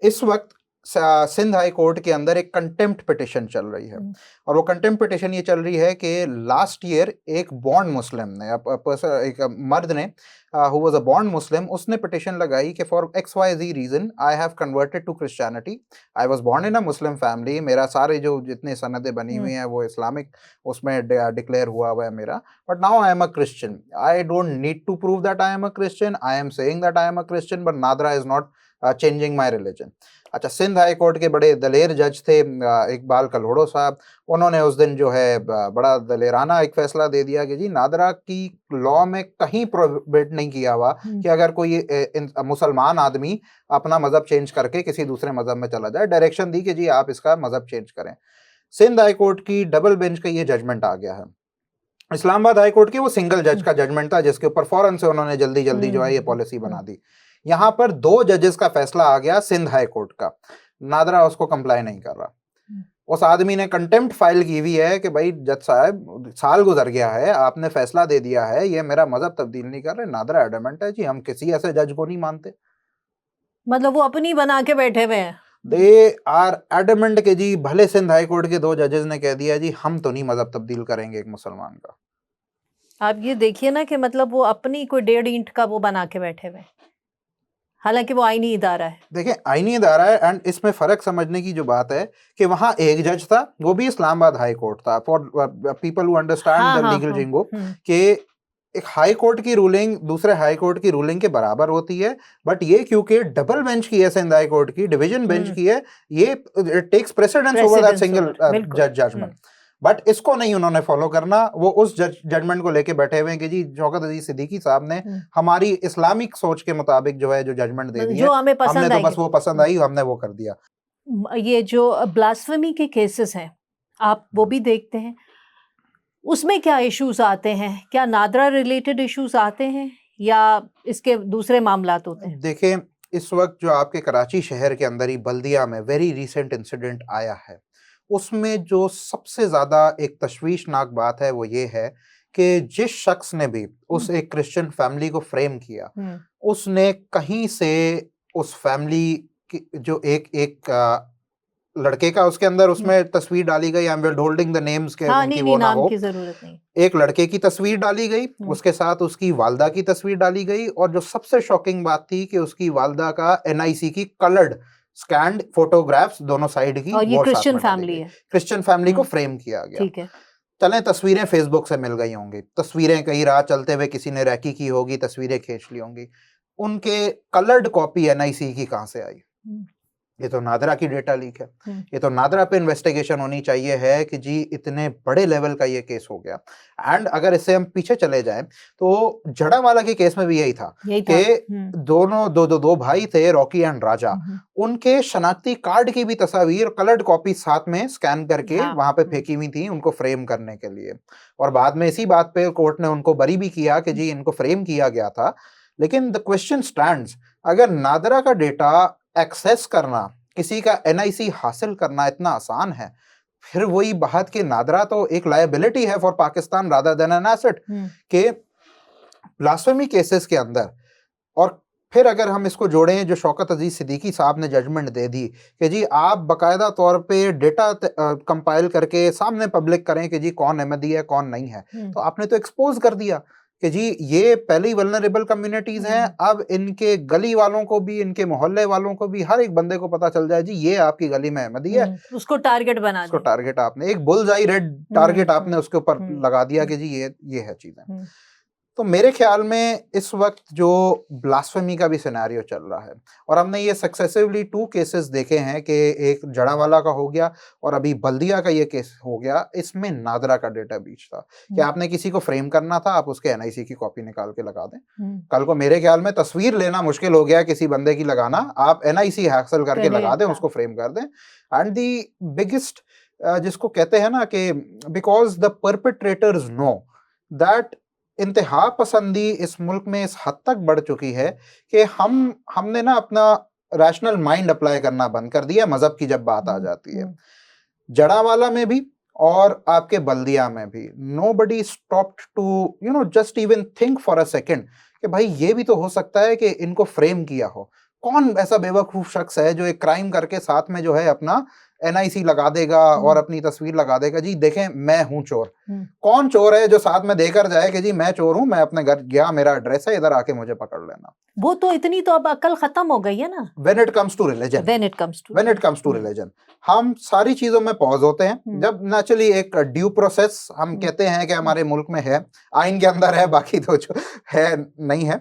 इस वक्त Sindh high court के अंदर एक कंटेम्प्ट पिटिशन चल रही है, और वो कंटेम्प्ट पिटिशन ये चल रही है कि लास्ट ईयर एक बॉर्न मुस्लिम ने, एक मर्द ने, who was a born Muslim, उसने पिटिशन लगाई कि for XYZ reason I have converted to Christianity, I was born in a Muslim family, मेरा सारे जो जितने सनदें बनी हुई हैं वो इस्लामिक उसमें डिक्लेयर हुआ है मेरा, but now I am a Christian, I don't need to prove that I am a Christian, I am saying that I am a Christian, but NADRA is not changing my religion. अच्छा, Sindh high court के बड़े दलेर जज थे इकबाल कल्होड़ो साहब, उन्होंने उस दिन जो है बड़ा दलेराना एक फैसला दे दिया कि जी नादरा की लॉ में कहीं प्रोहिबिट नहीं किया हुआ कि अगर कोई मुसलमान आदमी अपना मजहब चेंज करके किसी दूसरे मजहब में चला जाए, डायरेक्शन दी कि जी आप इसका मजहब चेंज करें। सिंध हाई कोर्ट की डबल बेंच का ये जजमेंट आ गया है। इस्लामाबाद हाई कोर्ट की वो सिंगल जज का जजमेंट था जिसके ऊपर फौरन से उन्होंने जल्दी जल्दी जो है ये पॉलिसी बना दी। यहाँ पर 2 जजेस का फैसला आ गया सिंध हाई कोर्ट का, नादरा उसको कंप्लाई नहीं कर रहा। उस आदमी ने कंटेम्प्ट फाइल की हुई है कि भाई जज साहब साल गुजर गया है, आपने फैसला दे दिया है, ये मेरा मजहब तब्दील नहीं कर रहे। नादरा एडमेंट है जी हम किसी ऐसे जज को नहीं मानते। मतलब वो अपनी बना के बैठे हुए हैं। दे आर एडमेंट के जी भले सिंध हाई कोर्ट के 2 जजेस ने कह दिया जी हम तो नहीं मजहब तब्दील करेंगे एक मुसलमान का। आप ये देखिए ना कि मतलब वो अपनी कोई 1.5 ईंट का वो बना के बैठे हुए, हालांकि वो आईनी इदारा है। देखिए आईनी इदारा है, एंड इसमें फर्क समझने की जो बात है कि वहां एक जज था, वो भी इस्लामाबाद हाई कोर्ट था, for people who understand the legal ginkgo, कि एक हाई कोर्ट की रूलिंग दूसरे हाई कोर्ट की रूलिंग के बराबर होती है, बट ये क्योंकि डबल बेंच की है सिंध हाई कोर्ट की, डिवीजन बेंच की है, ये it takes precedence over that single जज जजमेंट। बट इसको नहीं उन्होंने फॉलो करना, वो उस जजमेंट को लेके बैठे हुए हैं कि जी शौकत अजीज सिद्दीकी साहब ने हमारी इस्लामिक सोच के मुताबिक जो है जो जजमेंट दे दी है, हमें हमने तो बस वो पसंद आई, हमने वो कर दिया। ये जो ब्लास्फेमी के केसेस हैं आप वो भी देखते हैं, उसमें क्या इश्यूज आते हैं? क्या नादरा रिलेटेड इश्यूज आते हैं या इसके दूसरे मामलात होते हैं? देखिए इस वक्त जो आपके कराची शहर के अंदर ही बल्दिया में वेरी रिसेंट इंसिडेंट आया है, उसमें जो सबसे ज्यादा एक तशवीशनाक बात है वो ये है कि जिस शख्स ने भी उस एक क्रिश्चियन फैमिली को फ्रेम किया, उसने कहीं से उस फैमिली की जो एक लड़के का उसके अंदर उसमें तस्वीर डाली गई, I am holding the names के उनकी वो ना हो, की जरूरत नहीं, एक लड़के की तस्वीर डाली गई, उसके साथ उसकी वालदा की तस्वीर डाली गई, और जो सबसे शॉकिंग बात थी कि उसकी वालदा का NIC की कलर्ड स्कैन्ड फोटोग्राफ्स दोनों साइड की, और ये क्रिश्चियन फैमिली है, क्रिश्चियन फैमिली को फ्रेम किया गया। ठीक है, चलें तस्वीरें फेसबुक से मिल गई होंगी, तस्वीरें कहीं राह चलते हुए किसी ने रैकी की होगी, तस्वीरें खींच ली होंगी, उनके कलर्ड कॉपी NIC की कहां से आई? ये तो नादरा की डेटा लीक है, ये तो नादरा पे इन्वेस्टिगेशन होनी चाहिए है कि जी इतने बड़े लेवल का ये केस हो गया। एंड अगर इससे हम पीछे चले जाएं तो जड़ावाला के केस में भी यही था कि दो भाई थे, रॉकी एंड राजा, उनके शनाख्ती कार्ड की भी तस्वीर कलर्ड कॉपी साथ में स्कैन करके वहां पे फेंकी हुई थी उनको फ्रेम करने के लिए, और बाद में इसी बात पे कोर्ट ने उनको बरी भी किया कि जी इनको फ्रेम किया गया था। लेकिन द क्वेश्चन स्टैंड्स, अगर नादरा का डेटा एक्सेस करना, किसी का NIC हासिल करना इतना आसान है, फिर वही बात कि नादरा तो एक लायबिलिटी है for Pakistan rather than an asset के ब्लास्फेमी केसेस के अंदर। और फिर अगर हम इसको जोड़ें जो शौकत अजीज सिद्दीकी साहब ने जजमेंट दे दी कि जी आप बाकायदा तौर पे डेटा कंपाइल करके सामने पब्लिक करें कि जी कौन अहमदी है कौन नहीं है, तो आपने तो एक्सपोज कर दिया कि जी ये पहले ही वल्नरेबल कम्युनिटीज हैं, अब इनके गली वालों को भी, इनके मोहल्ले वालों को भी, हर एक बंदे को पता चल जाए जी ये आपकी गली में अहमदी है, उसको टारगेट बना, उसको टारगेट आपने एक बुल्सआई रेड टारगेट आपने उसके ऊपर लगा दिया कि जी ये है चीजें। तो मेरे ख्याल में इस वक्त जो ब्लास्फेमी का भी सिनेरियो चल रहा है, और हमने ये सक्सेसिवली 2 केसेस देखे हैं कि एक जड़ावाला का हो गया और अभी बल्दिया का ये केस हो गया, इसमें नादरा का डेटा ब्रीच था कि आपने किसी को फ्रेम करना था, आप उसके NIC की कॉपी निकाल के लगा दें। कल को मेरे ख्याल में तस्वीर लेना मुश्किल हो गया किसी बंदे की लगाना, आप NIC हासिल करके लगा दें, उसको फ्रेम कर दें। एंड दी बिगेस्ट जिसको कहते हैं ना कि because the perpetrators know that इंतहा पसंदी इस मुल्क में इस हद तक बढ़ चुकी है कि हमने ना अपना रैशनल माइंड अप्लाई करना बंद कर दिया मजहब की जब बात आ जाती है। जड़ावाला में भी और आपके बल्दिया में भी nobody stopped to just even think for a second कि भाई ये भी तो हो सकता है कि इनको फ्रेम किया हो, कौन ऐसा बेवकूफ शख्स है जो एक क्राइम करके साथ में जो है अपना NIC लगा देगा और अपनी तस्वीर लगा देगा, जी देखें मैं हूं चोर। कौन चोर है जो साथ में देकर जाए कि जी मैं चोर हूं, मैं अपने घर गया, मेरा एड्रेस है, इधर आके मुझे पकड़ लेना। वो तो इतनी तो अब अकल खत्म हो गई है ना। When it comes to religion, when it comes to religion, हम सारी चीजों में पॉज होते हैं। जब नेचुरली एक ड्यू प्रोसेस हम कहते हैं कि हमारे मुल्क में है, आइन के अंदर है, बाकी तो जो है नहीं है,